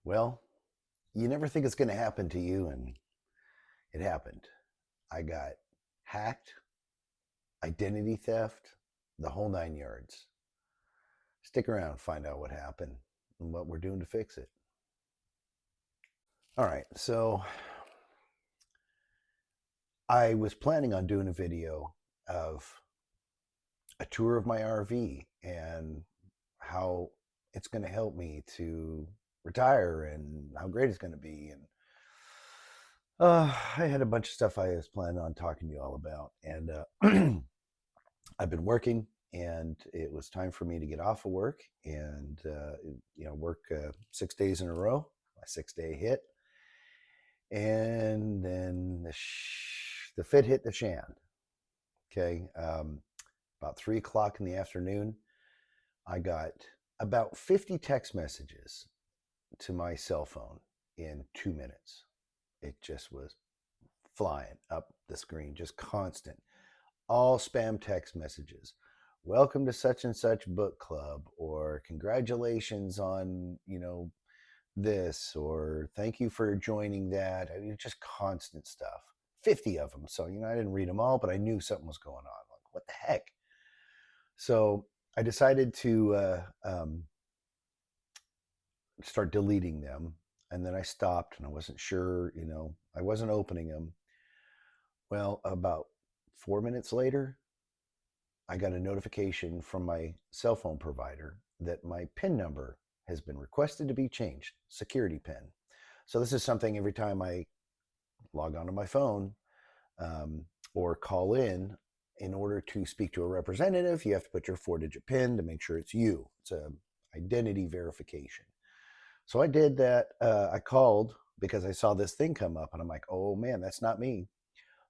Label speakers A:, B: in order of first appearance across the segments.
A: Well, you never think it's going to happen to you, and it happened. I got hacked, identity theft, the whole 9 yards. Stick around, find out what happened and what we're doing to fix it. All right, so I was planning on doing a video of a tour of my RV and how it's going to help me to retire and how great it's going to be. And I had a bunch of stuff I was planning on talking to you all about. And I've been working, and it was time for me to get off of work and work 6 days in a row. My 6 day hit, and then the fit hit the shan. Okay, about 3 o'clock in the afternoon, I got about 50 text messages to my cell phone in 2 minutes. It just was flying up the screen, just constant, all spam text messages. Welcome to such and such book club, or congratulations on, this, or thank you for joining that. I mean, just constant stuff. 50 of them. So, I didn't read them all, but I knew something was going on. Like, what the heck? So I decided to start deleting them. And then I stopped and I wasn't sure, I wasn't opening them. Well, about 4 minutes later, I got a notification from my cell phone provider that my PIN number has been requested to be changed, security PIN. So this is something every time I log onto my phone or call in order to speak to a representative, you have to put your 4-digit PIN to make sure it's you. It's a identity verification. So I did that. I called because I saw this thing come up, and I'm like, oh man, that's not me.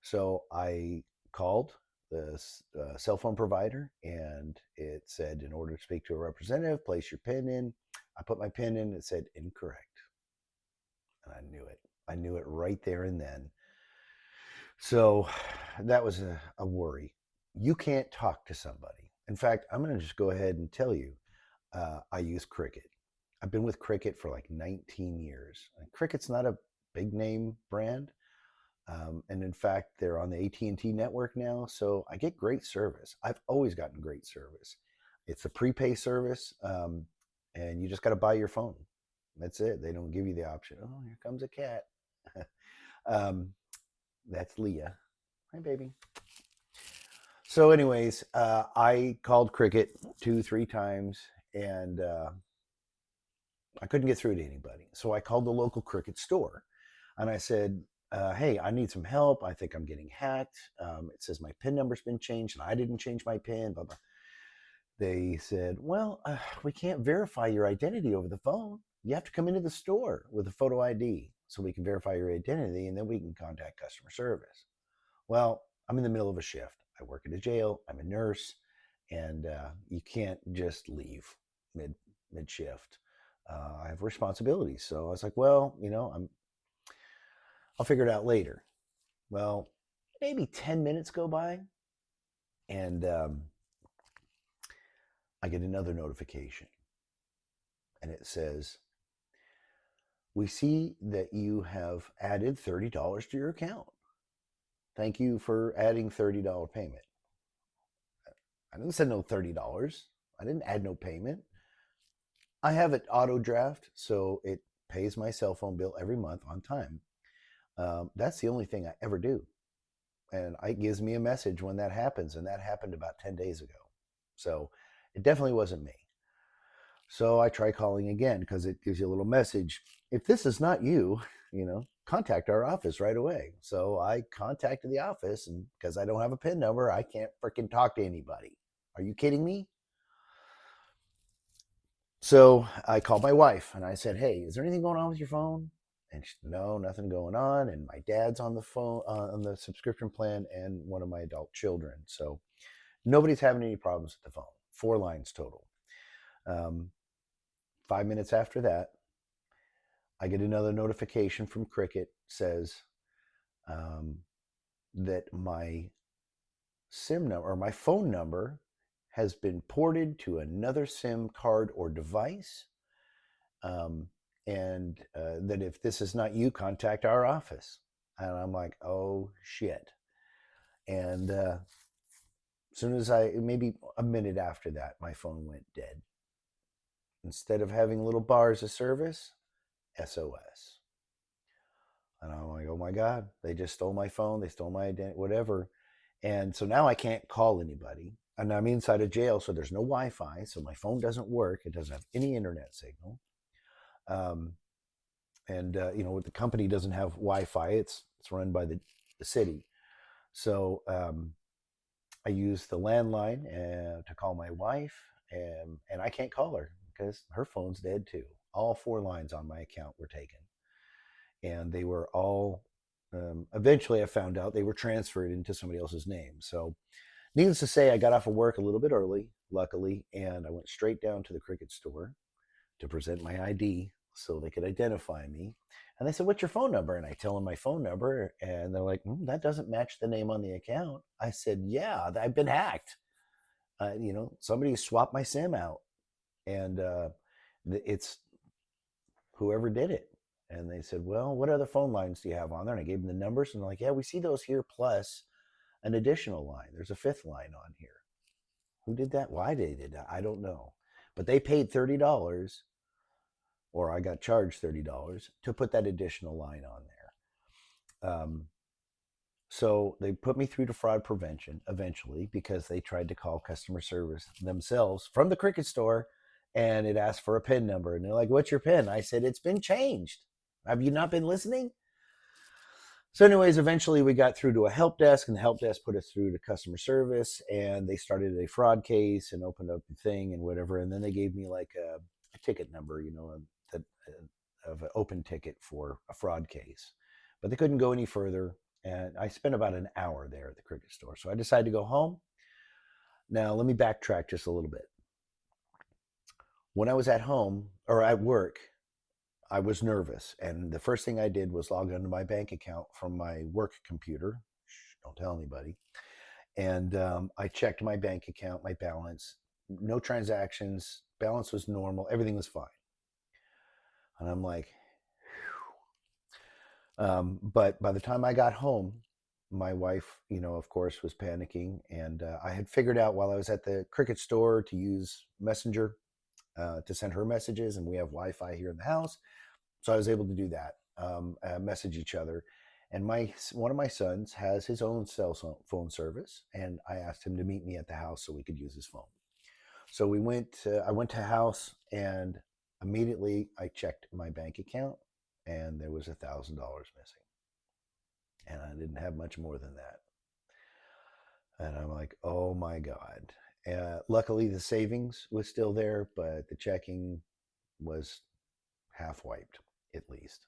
A: So I called the cell phone provider, and it said, in order to speak to a representative, place your PIN in. I put my PIN in, it said incorrect. And I knew it. I knew it right there and then. So that was a worry. You can't talk to somebody. In fact, I'm going to just go ahead and tell you, I use Cricket. I've been with Cricket for like 19 years. And Cricket's not a big name brand. And in fact, they're on the AT&T network now, so I get great service. I've always gotten great service. It's a prepay service, and you just got to buy your phone. That's it. They don't give you the option. Oh, here comes a cat. um, that's Leah. Hi, baby. So, anyways, I called Cricket 2, 3 times, and I couldn't get through to anybody. So I called the local Cricket store, and I said, hey, I need some help. I think I'm getting hacked. It says my PIN number's been changed, and I didn't change my PIN. Blah, blah. They said, well, we can't verify your identity over the phone. You have to come into the store with a photo ID so we can verify your identity, and then we can contact customer service. Well, I'm in the middle of a shift. I work at a jail. I'm a nurse, and you can't just leave mid shift. I have responsibilities, so I was like, well, I'll figure it out later. Well, maybe 10 minutes go by, and I get another notification, and it says, we see that you have added $30 to your account. Thank you for adding $30 payment. I didn't send no $30. I didn't add no payment. I have it auto draft, so it pays my cell phone bill every month on time. That's the only thing I ever do. And it gives me a message when that happens, and that happened about 10 days ago. So it definitely wasn't me. So I try calling again because it gives you a little message. If this is not you, contact our office right away. So I contacted the office, and because I don't have a PIN number, I can't freaking talk to anybody. Are you kidding me? So I called my wife and I said, hey, is there anything going on with your phone? And she said, no, nothing going on. And my dad's on the phone, on the subscription plan, and one of my adult children. So nobody's having any problems with the phone. 4 lines total. 5 minutes after that, I get another notification from Cricket, says that my SIM number, or my phone number, has been ported to another SIM card or device. and that if this is not you, contact our office. And I'm like, oh shit. And as soon as maybe a minute after that, my phone went dead. Instead of having little bars of service, SOS. And I'm like, oh my God, they just stole my phone. They stole my identity, whatever. And so now I can't call anybody. And I'm inside a jail, so there's no Wi Fi. So my phone doesn't work. It doesn't have any internet signal. Um, and, the company doesn't have Wi Fi, it's run by the city. So I use the landline to call my wife, and I can't call her because her phone's dead too. All 4 lines on my account were taken, and they were all. Eventually, I found out they were transferred into somebody else's name. So, needless to say, I got off of work a little bit early, luckily, and I went straight down to the Cricket store to present my ID so they could identify me. And they said, "What's your phone number?" And I tell them my phone number, and they're like, "That doesn't match the name on the account." I said, "Yeah, I've been hacked. Somebody swapped my SIM out, and it's whoever did it." And they said, "Well, what other phone lines do you have on there?" And I gave them the numbers, and they're like, "Yeah, we see those here plus an additional line. There's a fifth line on here." Who did that? Why they did that? I don't know. But they paid $30, or I got charged $30 to put that additional line on there. So they put me through to fraud prevention eventually because they tried to call customer service themselves from the Cricket store, and it asked for a PIN number. And they're like, "What's your PIN?" I said, "It's been changed. Have you not been listening?" So, anyways, eventually we got through to a help desk, and the help desk put us through to customer service, and they started a fraud case and opened up the thing and whatever. And then they gave me like a ticket number, of an open ticket for a fraud case. But they couldn't go any further. And I spent about an hour there at the Cricket store. So I decided to go home. Now, let me backtrack just a little bit. When I was at home or at work, I was nervous. And the first thing I did was log into my bank account from my work computer. Shh, don't tell anybody. And I checked my bank account, my balance, no transactions, balance was normal, everything was fine. And I'm like, but by the time I got home, my wife, of course, was panicking. And I had figured out while I was at the Cricket store to use Messenger to send her messages. And we have Wi Fi here in the house. So I was able to do that, message each other. And one of my sons has his own cell phone service. And I asked him to meet me at the house so we could use his phone. So I went to house, and immediately I checked my bank account, and there was $1,000 missing. And I didn't have much more than that. And I'm like, oh my God. Luckily, the savings was still there, but the checking was half wiped, at least.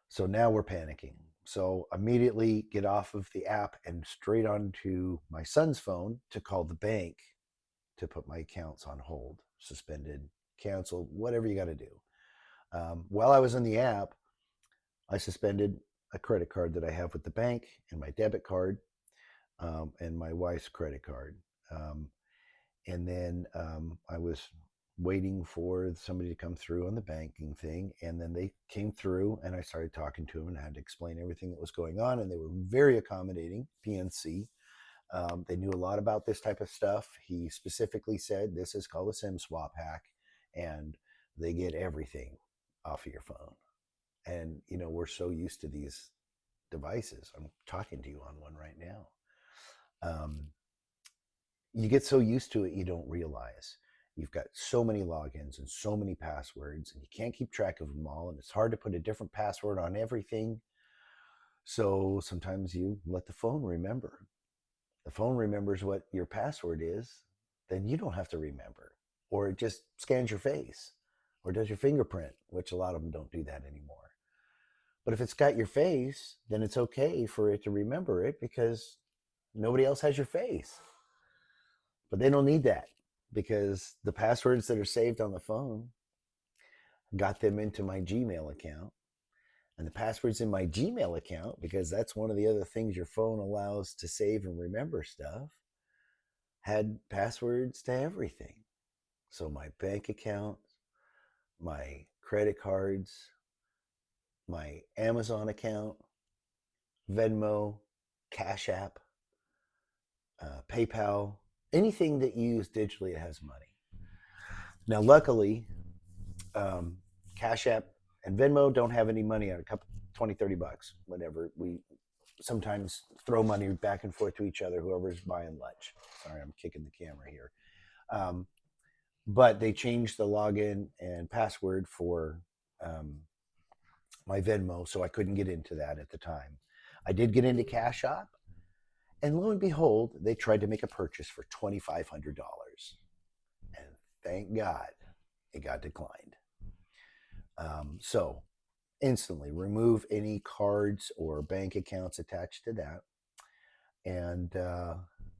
A: So now we're panicking. So immediately get off of the app and straight onto my son's phone to call the bank to put my accounts on hold, suspended, canceled, whatever you got to do. While I was in the app, I suspended a credit card that I have with the bank and my debit card, and my wife's credit card. And then I was waiting for somebody to come through on the banking thing. And then they came through, and I started talking to them, and I had to explain everything that was going on. And they were very accommodating, PNC. They knew a lot about this type of stuff. He specifically said this is called a SIM swap hack, and they get everything off of your phone. And, we're so used to these devices. I'm talking to you on one right now. You get so used to it, you don't realize you've got so many logins and so many passwords, and you can't keep track of them all. And it's hard to put a different password on everything. So sometimes you let the phone remember. The phone remembers what your password is, then you don't have to remember. Or it just scans your face or does your fingerprint, which a lot of them don't do that anymore. But if it's got your face, then it's okay for it to remember it because nobody else has your face. But they don't need that because the passwords that are saved on the phone got them into my Gmail account. And the passwords in my Gmail account, because that's one of the other things your phone allows to save and remember stuff, had passwords to everything. So my bank account, my credit cards, my Amazon account, Venmo, Cash App, PayPal, anything that you use digitally that has money. Now, luckily, um, Cash App and Venmo don't have any money on a couple 20, 30 bucks, whatever. We sometimes throw money back and forth to each other, whoever's buying lunch. Sorry, I'm kicking the camera here. Um, but they changed the login and password for um, my Venmo, so I couldn't get into that at the time. I did get into Cash App, and lo and behold, they tried to make a purchase for $2,500. And thank God it got declined. So instantly remove any cards or bank accounts attached to that. And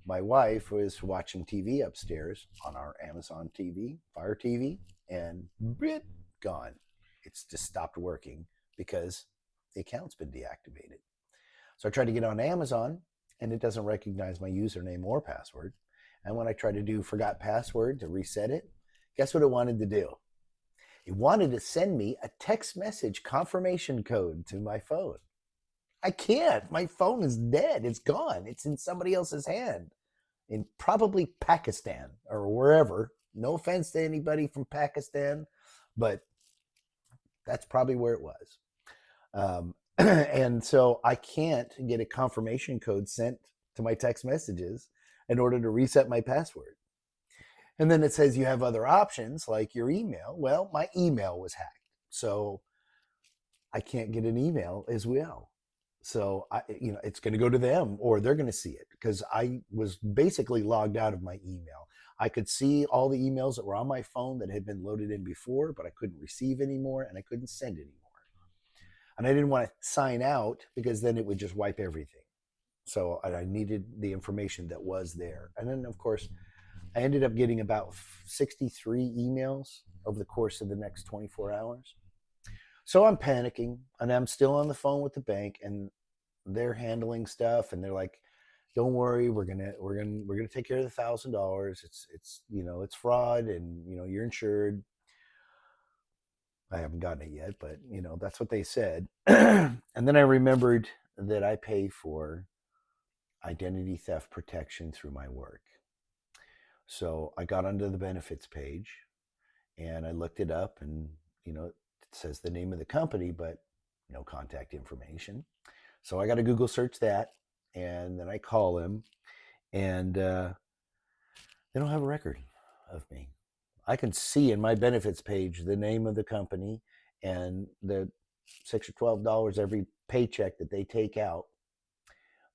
A: my wife was watching TV upstairs on our Amazon TV, Fire TV, and gone. It's just stopped working because the account's been deactivated. So I tried to get on Amazon, and it doesn't recognize my username or password. And when I tried to do forgot password to reset it, guess what it wanted to do? It wanted to send me a text message confirmation code to my phone. I can't. My phone is dead. It's gone. It's in somebody else's hand in probably Pakistan or wherever. No offense to anybody from Pakistan, but that's probably where it was. And so I can't get a confirmation code sent to my text messages in order to reset my password. And then it says you have other options like your email. Well, my email was hacked. So I can't get an email as well. So it's going to go to them or they're going to see it because I was basically logged out of my email. I could see all the emails that were on my phone that had been loaded in before, but I couldn't receive anymore and I couldn't send anymore. And I didn't want to sign out because then it would just wipe everything. So I needed the information that was there. And then, of course, I ended up getting about 63 emails over the course of the next 24 hours. So I'm panicking and I'm still on the phone with the bank and they're handling stuff and they're like, don't worry, we're gonna take care of the $1,000. It's fraud and you're insured. I haven't gotten it yet, but that's what they said. And then I remembered that I pay for identity theft protection through my work. So I got onto the benefits page and I looked it up and it says the name of the company, but no contact information. So I got to Google search that and then I call them and they don't have a record of me. I can see in my benefits page the name of the company and the $6 or $12 every paycheck that they take out,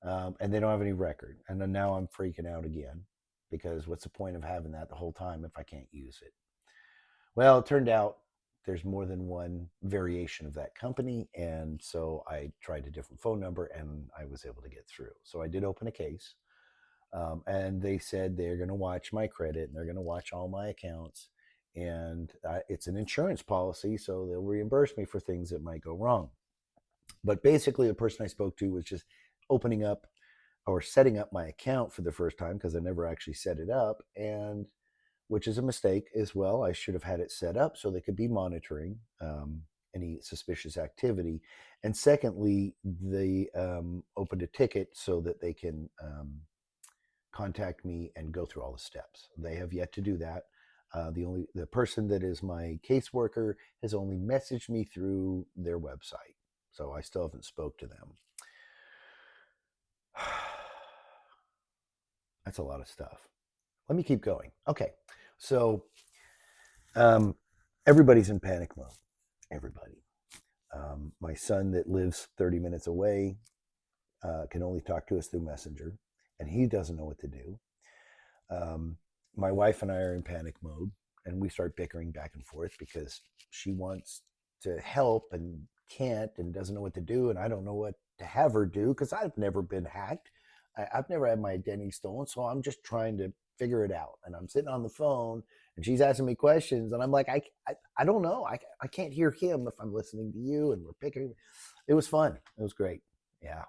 A: and they don't have any record. And then now I'm freaking out again because what's the point of having that the whole time if I can't use it? Well, it turned out there's more than one variation of that company, and so I tried a different phone number and I was able to get through. So I did open a case. And they said they're going to watch my credit and they're going to watch all my accounts. And it's an insurance policy, so they'll reimburse me for things that might go wrong. But basically, the person I spoke to was just opening up or setting up my account for the first time because I never actually set it up, and which is a mistake as well. I should have had it set up so they could be monitoring any suspicious activity. And secondly, they opened a ticket so that they can contact me and go through all the steps. They have yet to do that. The person that is my caseworker has only messaged me through their website, so I still haven't spoke to them. That's a lot of stuff. Let me keep going. Okay, so everybody's in panic mode. Everybody. My son that lives 30 minutes away can only talk to us through Messenger, and he doesn't know what to do. My wife and I are in panic mode, and we start bickering back and forth because she wants to help and can't and doesn't know what to do, and I don't know what to have her do because I've never been hacked. I've never had my identity stolen, so I'm just trying to figure it out. And I'm sitting on the phone, and she's asking me questions, and I'm like, I don't know. I can't hear him if I'm listening to you, and we're picking. It was fun. It was great. Yeah,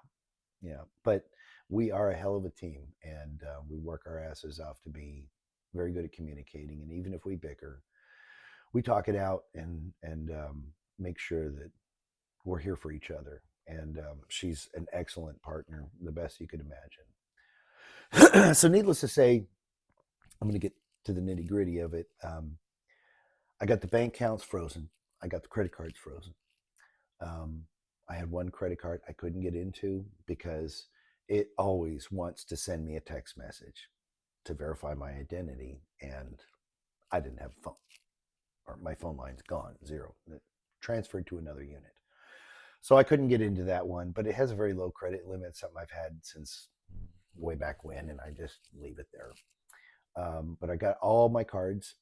A: yeah. But we are a hell of a team, and we work our asses off to be very good at communicating. And even if we bicker, we talk it out and make sure that we're here for each other. And she's an excellent partner, the best you could imagine. So, needless to say, I'm going to get to the nitty gritty of it. I got the bank accounts frozen. I got the credit cards frozen. Um, I had one credit card I couldn't get into because it always wants to send me a text message to verify my identity, and I didn't have a phone, or my phone line's gone, zero, transferred to another unit. So I couldn't get into that one, but it has a very low credit limit, something I've had since way back when, and I just leave it there. But I got all my cards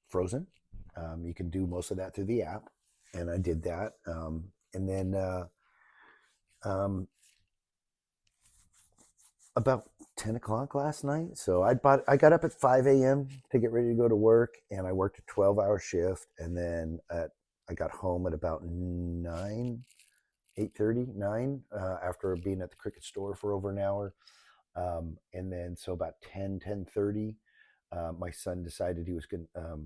A: frozen. You can do most of that through the app, and I did that. And then um, about 10 o'clock last night. So I got up at 5 a.m. to get ready to go to work, and I worked a 12-hour shift, and then I got home at about 9, 8:30, 9, after being at the Cricket store for over an hour. And then so about 10, 10:30, my son decided he was going to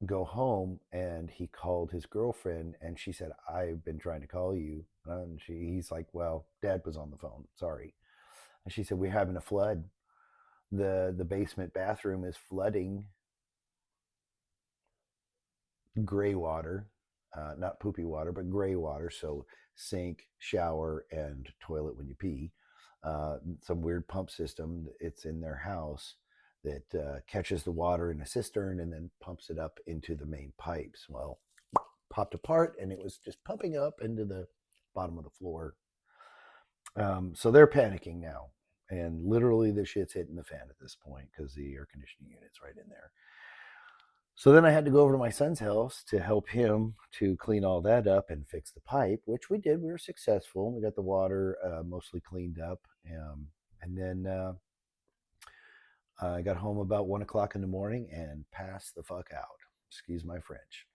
A: go home, and he called his girlfriend, and she said, I've been trying to call you. And he's like, well, dad was on the phone, sorry. And she said, we're having a flood. The basement bathroom is flooding. Gray water, not poopy water, but gray water. So sink, shower, and toilet when you pee. Some weird pump system. It's in their house that catches the water in a cistern and then pumps it up into the main pipes. Well, popped apart, and it was just pumping up into the bottom of the floor. So they're panicking now, and literally the shit's hitting the fan at this point because the air conditioning unit's right in there. So then I had to go over to my son's house to help him to clean all that up and fix the pipe, which we did. We were successful. We got the water mostly cleaned up. And then I got home about 1 o'clock in the morning and passed the fuck out. Excuse my French.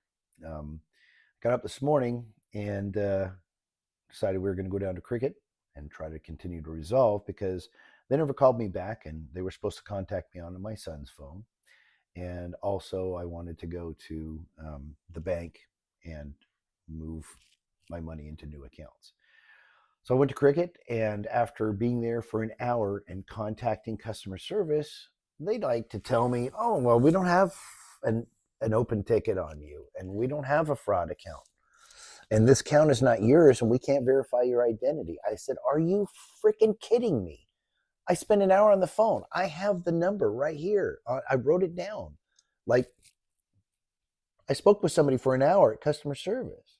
A: Um, got up this morning and decided we were going to go down to Cricket and try to continue to resolve, because they never called me back, and they were supposed to contact me on my son's phone. And also, I wanted to go to the bank and move my money into new accounts. So I went to Cricket, and after being there for an hour and contacting customer service, they'd like to tell me, oh, well, we don't have an open ticket on you, and we don't have a fraud account, and this account is not yours, and we can't verify your identity. I said, are you freaking kidding me? I spent an hour on the phone. I have the number right here. I wrote it down. Like, I spoke with somebody for an hour at customer service.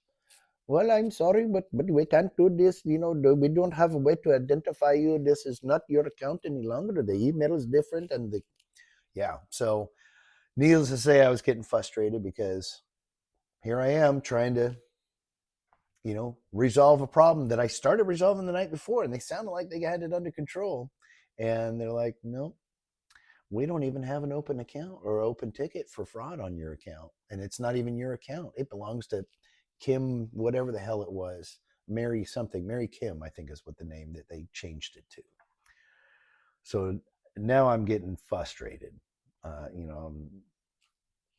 A: Well, I'm sorry, but we can't do this. We don't have a way to identify you. This is not your account any longer. The email is different, and yeah. So, needless to say, I was getting frustrated because here I am trying to, resolve a problem that I started resolving the night before, and they sounded like they had it under control, and they're like, no, we don't even have an open account or open ticket for fraud on your account. And it's not even your account. It belongs to Kim, whatever the hell it was. Mary something. Mary Kim, I think, is what the name that they changed it to. So now I'm getting frustrated. You know,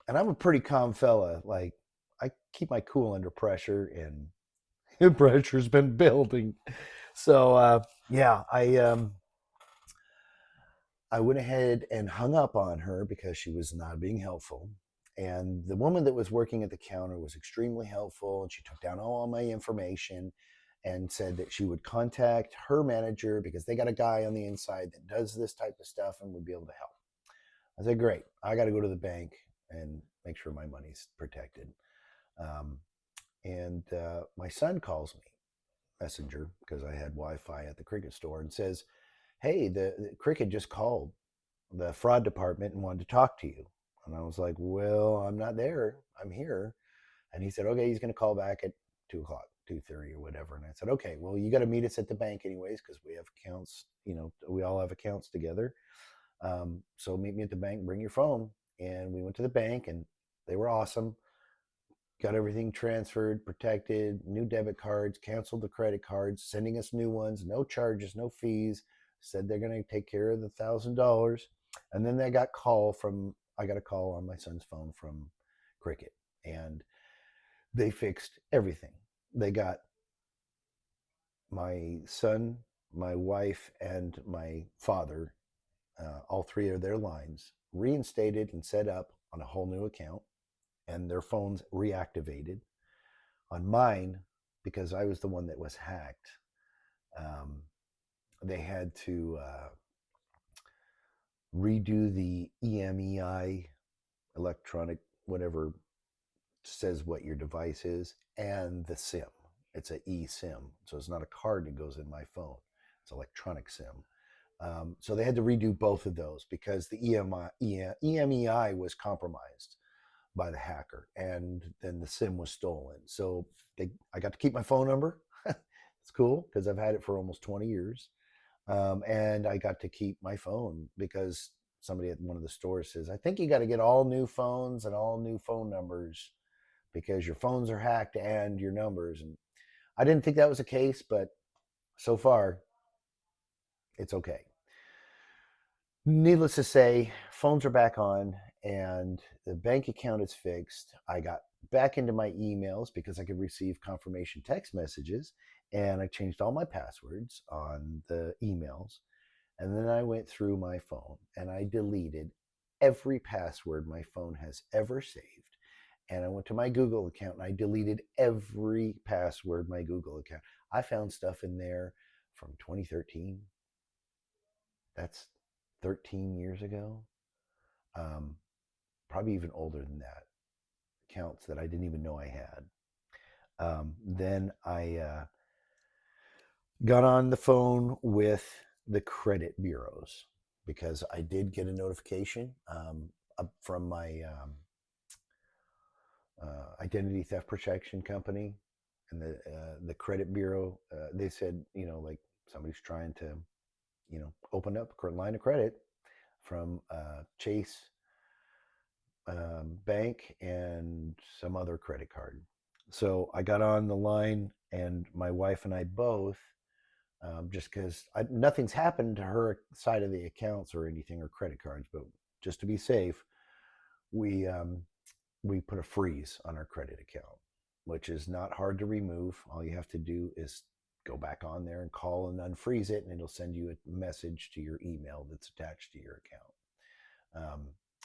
A: and I'm a pretty calm fella. Like, I keep my cool under pressure, and the pressure's been building. So yeah, I went ahead and hung up on her because she was not being helpful. And the woman that was working at the counter was extremely helpful. And she took down all my information and said that she would contact her manager because they got a guy on the inside that does this type of stuff and would be able to help. I said, great. I got to go to the bank and make sure my money's protected. And my son calls me, Messenger, because I had Wi-Fi at the Cricket store, and says, hey, the Cricket just called the fraud department and wanted to talk to you. And I was like, well, I'm not there. I'm here. And he said, okay, he's going to call back at 2 o'clock, 2:30 or whatever. And I said, okay, well, you got to meet us at the bank anyways, because we have accounts, we all have accounts together. So meet me at the bank, bring your phone. And we went to the bank, and they were awesome. Got everything transferred, protected, new debit cards, canceled the credit cards, sending us new ones, no charges, no fees. Said they're going to take care of the $1,000. And then they got call from I got a call on my son's phone from Cricket, and they fixed everything. They got my son, my wife, and my father, all three of their lines reinstated and set up on a whole new account, and their phones reactivated. On mine, because I was the one that was hacked, um, they had to redo the EMEI, electronic whatever says what your device is, and the SIM. It's a eSIM, so it's not a card that goes in my phone. It's electronic SIM. So they had to redo both of those because the EMEI was compromised by the hacker, and then the SIM was stolen. So I got to keep my phone number. It's cool because I've had it for almost 20 years. And I got to keep my phone because somebody at one of the stores says, I think you got to get all new phones and all new phone numbers because your phones are hacked and your numbers. And I didn't think that was the case, but so far, it's okay. Needless to say, phones are back on and the bank account is fixed. I got back into my emails because I could receive confirmation text messages, and I changed all my passwords on the emails. And then I went through my phone and I deleted every password my phone has ever saved. And I went to my Google account and I deleted every password my Google account. I found stuff in there from 2013. That's 13 years ago. Um, Probably even older than that. Accounts that I didn't even know I had. Then I got on the phone with the credit bureaus because I did get a notification from my identity theft protection company and the credit bureau. They said, like somebody's trying to, open up a line of credit from Chase bank and some other credit card. So I got on the line, and my wife and I both, just because nothing's happened to her side of the accounts or anything or credit cards, but just to be safe, we we put a freeze on our credit account, which is not hard to remove. All you have to do is go back on there and call and unfreeze it, and it'll send you a message to your email that's attached to your account.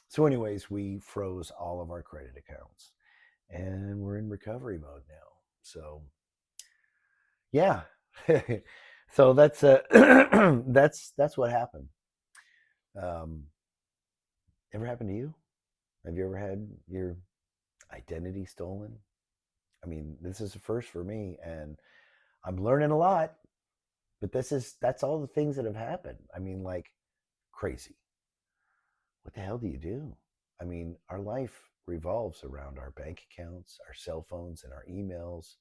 A: So, anyways, we froze all of our credit accounts, and we're in recovery mode now. So, yeah. So that's that's what happened. Um, Ever happened to you? Have you ever had your identity stolen? I mean, this is a first for me, and I'm learning a lot. But that's all the things that have happened. I mean, like crazy. What the hell do you do? I mean, our life revolves around our bank accounts, our cell phones, and our emails.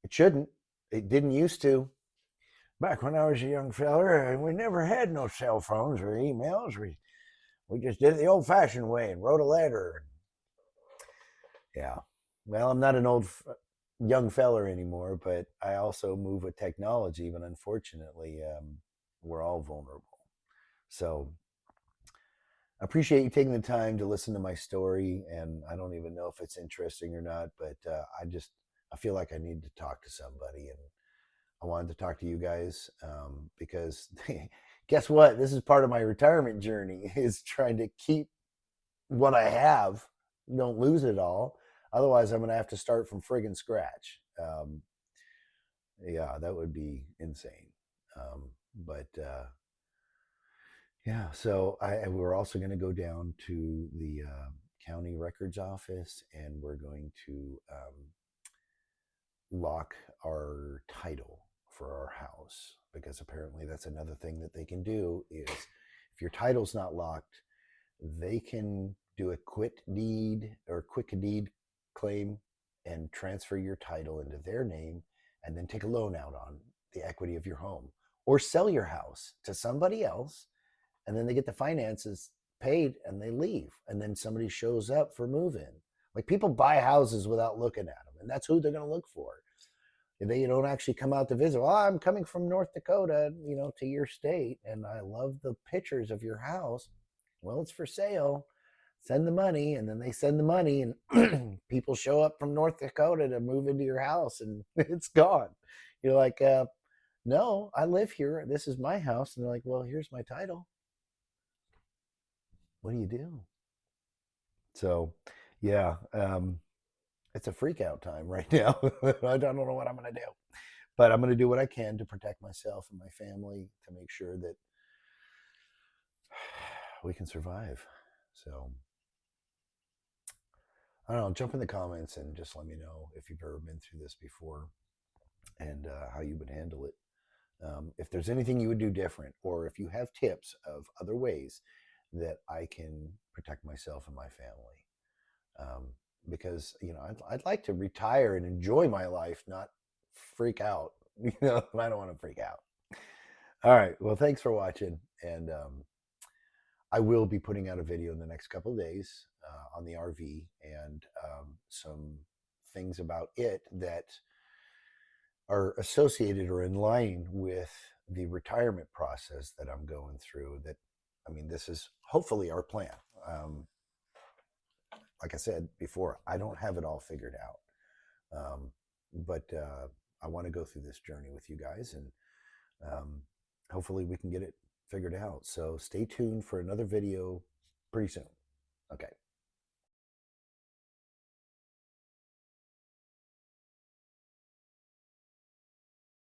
A: It shouldn't. It didn't used to. Back when I was a young feller, we never had no cell phones or emails. We just did it the old-fashioned way and wrote a letter. Yeah. Well, I'm not an old young feller anymore, but I also move with technology. But unfortunately, we're all vulnerable. So I appreciate you taking the time to listen to my story, and I don't even know if it's interesting or not, but I feel like I need to talk to somebody, and I wanted to talk to you guys because guess what? This is part of my retirement journey is trying to keep what I have, don't lose it all. Otherwise, I'm going to have to start from friggin' scratch. Yeah, that would be insane. But yeah, so we're also going to go down to the county records office, and we're going to lock our title for our house, because apparently that's another thing that they can do is if your title's not locked, they can do a quick deed claim and transfer your title into their name, and then take a loan out on the equity of your home, or sell your house to somebody else, and then they get the finances paid and they leave, and then somebody shows up for move-in. Like, people buy houses without looking at them, and that's who they're going to look for. They don't actually come out to visit. Well, I'm coming from North Dakota, to your state, and I love the pictures of your house. Well, it's for sale. send the money, and then they send the money, and people show up from North Dakota to move into your house, and it's gone. You're like, no, I live here. This is my house. And they're like, well, here's my title. What do you do? So, yeah, it's a freak out time right now. I don't know what I'm going to do, but I'm going to do what I can to protect myself and my family to make sure that we can survive. So, I don't know. Jump in the comments and just let me know if you've ever been through this before and how you would handle it. If there's anything you would do different, or if you have tips of other ways that I can protect myself and my family. Because I'd like to retire and enjoy my life, not freak out. I don't want to freak out. All right. Well, thanks for watching, and I will be putting out a video in the next couple of days on the RV and some things about it that are associated or in line with the retirement process that I'm going through. That, I mean, this is hopefully our plan. Like I said before, I don't have it all figured out, but I want to go through this journey with you guys, and hopefully we can get it figured out. So stay tuned for another video pretty soon. Okay.